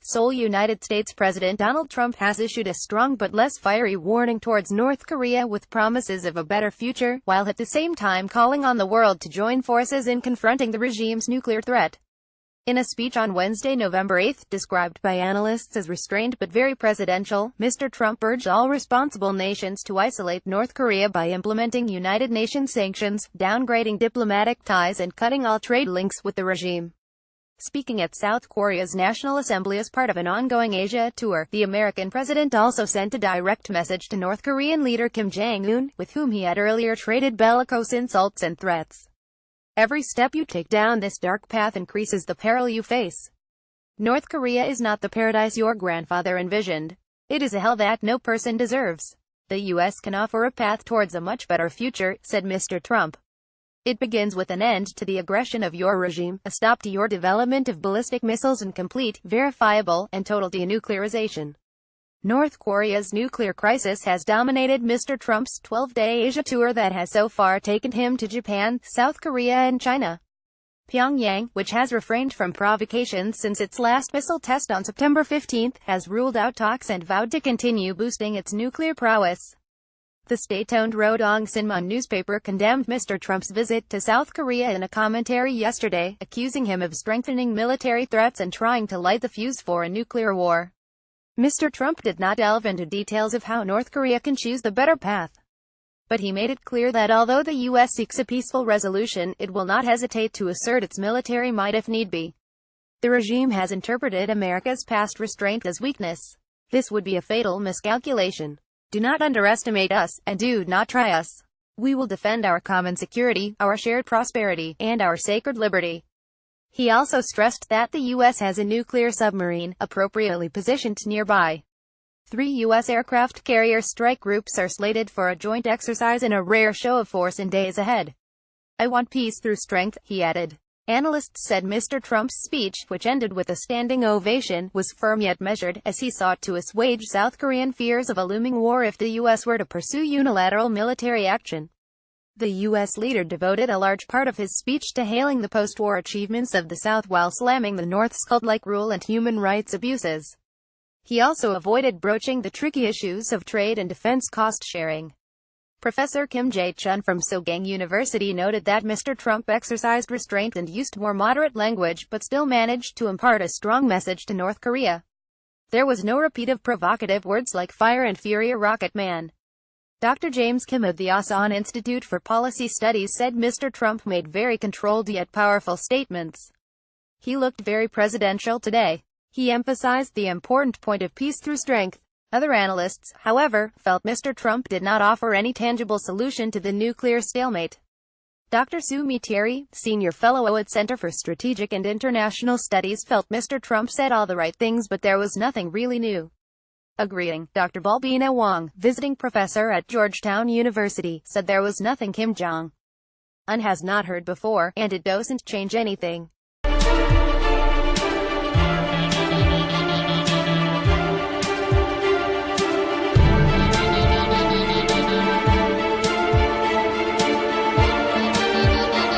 SEOUL. United States President Donald Trump has issued a strong but less fiery warning towards North Korea with promises of a better future, while at the same time calling on the world to join forces in confronting the regime's nuclear threat. In a speech on Wednesday, November 8, described by analysts as restrained but very presidential, Mr. Trump urged all responsible nations to isolate North Korea by implementing United Nations sanctions, downgrading diplomatic ties and cutting all trade links with the regime. Speaking at South Korea's National Assembly as part of an ongoing Asia tour, the American president also sent a direct message to North Korean leader Kim Jong-un, with whom he had earlier traded bellicose insults and threats. Every step you take down this dark path increases the peril you face. North Korea is not the paradise your grandfather envisioned. It is a hell that no person deserves. The U.S. can offer a path towards a much better future, said Mr. Trump. It begins with an end to the aggression of your regime, a stop to your development of ballistic missiles, and complete, verifiable, and total denuclearization. North Korea's nuclear crisis has dominated Mr. Trump's 12-day Asia tour that has so far taken him to Japan, South Korea and China. Pyongyang, which has refrained from provocations since its last missile test on September 15, has ruled out talks and vowed to continue boosting its nuclear prowess. The state-owned Rodong Sinmun newspaper condemned Mr. Trump's visit to South Korea in a commentary yesterday, accusing him of strengthening military threats and trying to light the fuse for a nuclear war. Mr. Trump did not delve into details of how North Korea can choose the better path. But he made it clear that although the U.S. seeks a peaceful resolution, it will not hesitate to assert its military might if need be. The regime has interpreted America's past restraint as weakness. This would be a fatal miscalculation. Do not underestimate us, and do not try us. We will defend our common security, our shared prosperity, and our sacred liberty. He also stressed that the U.S. has a nuclear submarine, appropriately positioned nearby. 3 U.S. aircraft carrier strike groups are slated for a joint exercise in a rare show of force in days ahead. I want peace through strength, he added. Analysts said Mr. Trump's speech, which ended with a standing ovation, was firm yet measured, as he sought to assuage South Korean fears of a looming war if the U.S. were to pursue unilateral military action. The U.S. leader devoted a large part of his speech to hailing the post-war achievements of the South while slamming the North's cult-like rule and human rights abuses. He also avoided broaching the tricky issues of trade and defense cost-sharing. Professor Kim Jae-chun from Sogang University noted that Mr. Trump exercised restraint and used more moderate language but still managed to impart a strong message to North Korea. There was no repeat of provocative words like fire and fury or rocket man. Dr. James Kim of the Asan Institute for Policy Studies said Mr. Trump made very controlled yet powerful statements. He looked very presidential today. He emphasized the important point of peace through strength. Other analysts, however, felt Mr. Trump did not offer any tangible solution to the nuclear stalemate. Dr. Sumi Terry, senior fellow at Center for Strategic and International Studies, felt Mr. Trump said all the right things but there was nothing really new. Agreeing, Dr. Balbina Wong, visiting professor at Georgetown University, said there was nothing Kim Jong-un has not heard before, and it doesn't change anything.